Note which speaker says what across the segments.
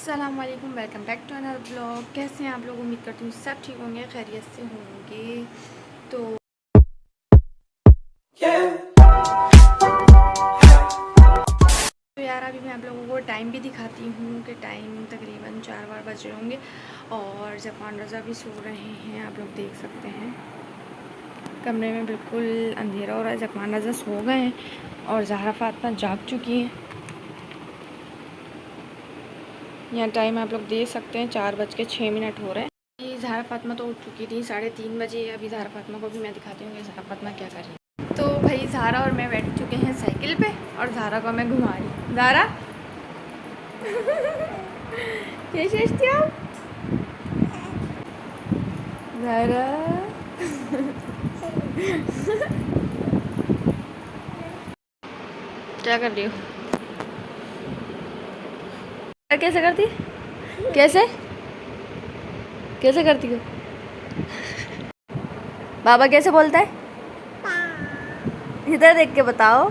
Speaker 1: अस्सलाम वालेकुम, welcome back to another blog. कैसे हैं आप लोग? उम्मीद करती हूँ सब ठीक होंगे, खैरियत से होंगे। तो यार अभी मैं आप लोगों को टाइम भी दिखाती हूँ कि टाइम तकरीबन 4 बज रहे होंगे और जफान रज़ा भी सो रहे हैं। आप लोग देख सकते हैं कमरे में बिल्कुल अंधेरा हो रहा है। जफान रज़ा सो गए हैं और ज़हरा फ़ातिमा जाग चुकी हैं। यहाँ टाइम आप लोग देख सकते हैं 4:06 हो रहे हैं। ज़हरा फ़ातिमा तो उठ चुकी थी 3:30 बजे। अभी ज़हरा फ़ातिमा को भी मैं दिखाती हूँ कि ज़हरा फ़ातिमा क्या कर रही है। तो भाई ज़हरा और मैं बैठ चुके हैं साइकिल पे और ज़हरा को मैं घुमा रही हूँ। ज़हरा क्या सोचती हो ज़हरा? क्या कर रही हो? कैसे करती? कैसे कैसे करती हो? बाबा कैसे बोलता है? इधर देख के बताओ।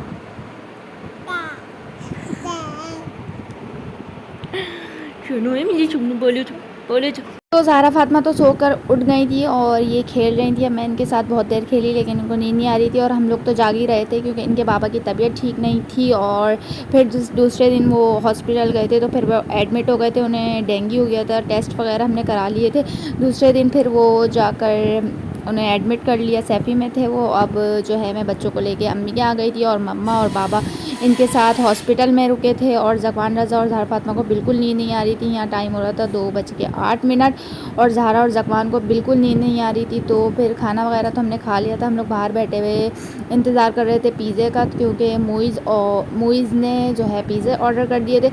Speaker 1: सुनो है मुझे, सुनो, बोलो बोलो। तो ज़हरा फ़ातिमा तो सोकर उठ गई थी और ये खेल रही थी। अब मैं इनके साथ बहुत देर खेली लेकिन इनको नींद नहीं आ रही थी और हम लोग तो जाग ही रहे थे क्योंकि इनके बाबा की तबीयत ठीक नहीं थी। और फिर दूसरे दिन वो हॉस्पिटल गए थे तो फिर वो एडमिट हो गए थे। उन्हें डेंगू हो गया था, टेस्ट वगैरह हमने करा लिए थे। दूसरे दिन फिर वो जाकर उन्हें एडमिट कर लिया, सैफ़ी में थे वो। अब जो है मैं बच्चों को लेके अम्मी के यहाँ गई थी और मम्मा और बाबा इनके साथ हॉस्पिटल में रुके थे। और ज़फान रज़ा और ज़हरा फ़ातिमा को बिल्कुल नींद नहीं आ रही थी। यहाँ टाइम हो रहा था 2:08 और ज़हरा और ज़फ़ान को बिल्कुल नींद नहीं आ रही थी। तो फिर खाना वगैरह तो हमने खा लिया था। हम लोग बाहर बैठे हुए इंतज़ार कर रहे थे पिज़्ज़े का क्योंकि मुइज़ ने जो है पिज़्ज़े ऑर्डर कर दिए थे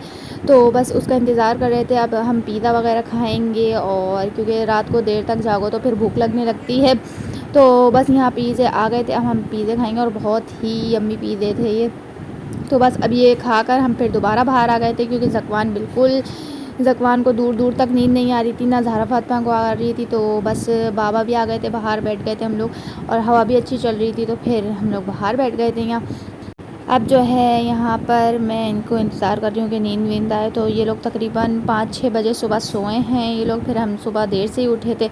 Speaker 1: तो बस उसका इंतज़ार कर रहे थे। अब हम पिज़्ज़ा वगैरह खाएंगे और क्योंकि रात को देर तक जागो तो फिर भूख लगने लगती है। तो बस यहाँ पिज़्ज़े आ गए थे, अब हम पिज़्ज़े खाएंगे और बहुत ही यम्मी पिज़्ज़े थे ये। तो बस अब ये खाकर हम फिर दोबारा बाहर आ गए थे क्योंकि ज़कवान को दूर दूर तक नींद नहीं आ रही थी, ना ज़हरा फ़ातिमा को आ रही थी। तो बस बाबा भी आ गए थे, बाहर बैठ गए थे हम लोग और हवा भी अच्छी चल रही थी तो फिर हम लोग बाहर बैठ गए थे यहाँ। अब जो है यहाँ पर मैं इनको इंतज़ार कर रही हूँ कि नींद वींद आए। तो ये लोग तकरीबन 5-6 बजे सुबह सोए हैं ये लोग। फिर हम सुबह देर से ही उठे थे।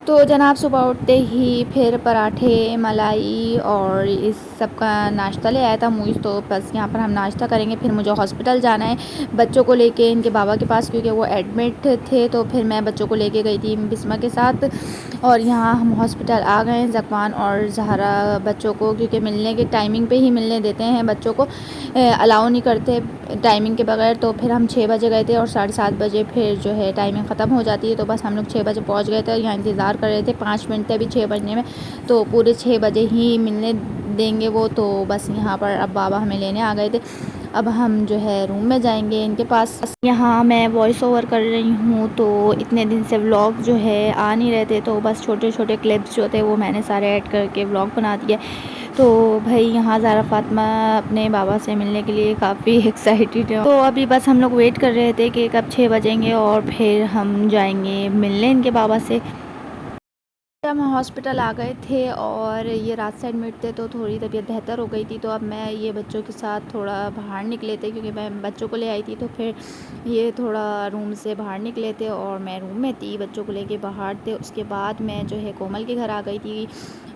Speaker 1: तो जनाब सुबह उठते ही फिर पराठे, मलाई और इस सब का नाश्ता ले आया था मुइज़। तो बस यहाँ पर हम नाश्ता करेंगे। फिर मुझे हॉस्पिटल जाना है बच्चों को लेके इनके बाबा के पास क्योंकि वो एडमिट थे। तो फिर मैं बच्चों को लेके गई थी बिस्मा के साथ और यहाँ हम हॉस्पिटल आ गए हैं। ज़फ़ान और ज़हरा बच्चों को क्योंकि मिलने के टाइमिंग पे ही मिलने देते हैं, बच्चों को अलाउ नहीं करते टाइमिंग के बगैर। तो फिर हम 6 बजे गए थे और 7:30 बजे फिर जो है टाइमिंग ख़त्म हो जाती है। तो बस हम लोग 6 बजे पहुँच गए थे और यहाँ इंतज़ार कर रहे थे। 5 मिनट थे अभी 6 बजने में, तो पूरे 6 बजे ही मिलने देंगे वो। तो बस यहाँ पर अब बाबा हमें लेने आ गए थे। अब हम जो है रूम में जाएंगे इनके पास। यहाँ मैं वॉइस ओवर कर रही हूँ तो इतने दिन से व्लॉग जो है आ नहीं रहे थे तो बस छोटे छोटे क्लिप्स जो थे वो मैंने सारे ऐड करके व्लॉग बना दिया। तो भाई यहाँ ज़हरा फ़ातिमा अपने बाबा से मिलने के लिए काफ़ी एक्साइटेड है। तो अभी बस हम लोग वेट कर रहे थे कि कब 6 बजेंगे और फिर हम जाएंगे मिलने इनके बाबा से। हम हॉस्पिटल आ गए थे और ये रात से एडमिट थे तो थोड़ी तबीयत बेहतर हो गई थी। तो अब मैं ये बच्चों के साथ थोड़ा बाहर निकले थे क्योंकि मैं बच्चों को ले आई थी। तो फिर ये थोड़ा रूम से बाहर निकले थे और मैं रूम में थी, बच्चों को लेके बाहर थे। उसके बाद मैं जो है कोमल के घर आ गई थी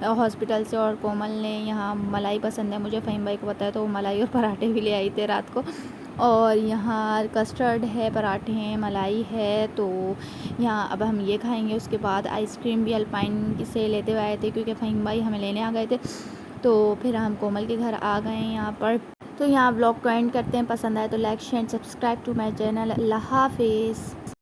Speaker 1: हॉस्पिटल से और कोमल ने यहाँ मलाई पसंद है मुझे, फ़हीम भाई को बताया तो वो मलाई और पराठे भी ले आई थे रात को। और यहाँ कस्टर्ड है, पराठे हैं, मलाई है। तो यहाँ अब हम ये खाएंगे। उसके बाद आइसक्रीम भी अल्पाइन से लेते हुए आए थे क्योंकि फ़हीम भाई हमें लेने आ गए थे। तो फिर हम कोमल के घर आ गए हैं यहाँ पर। तो यहाँ व्लॉग को एंड करते हैं। पसंद आए तो like share subscribe to my channel. अल्लाह हाफिज़।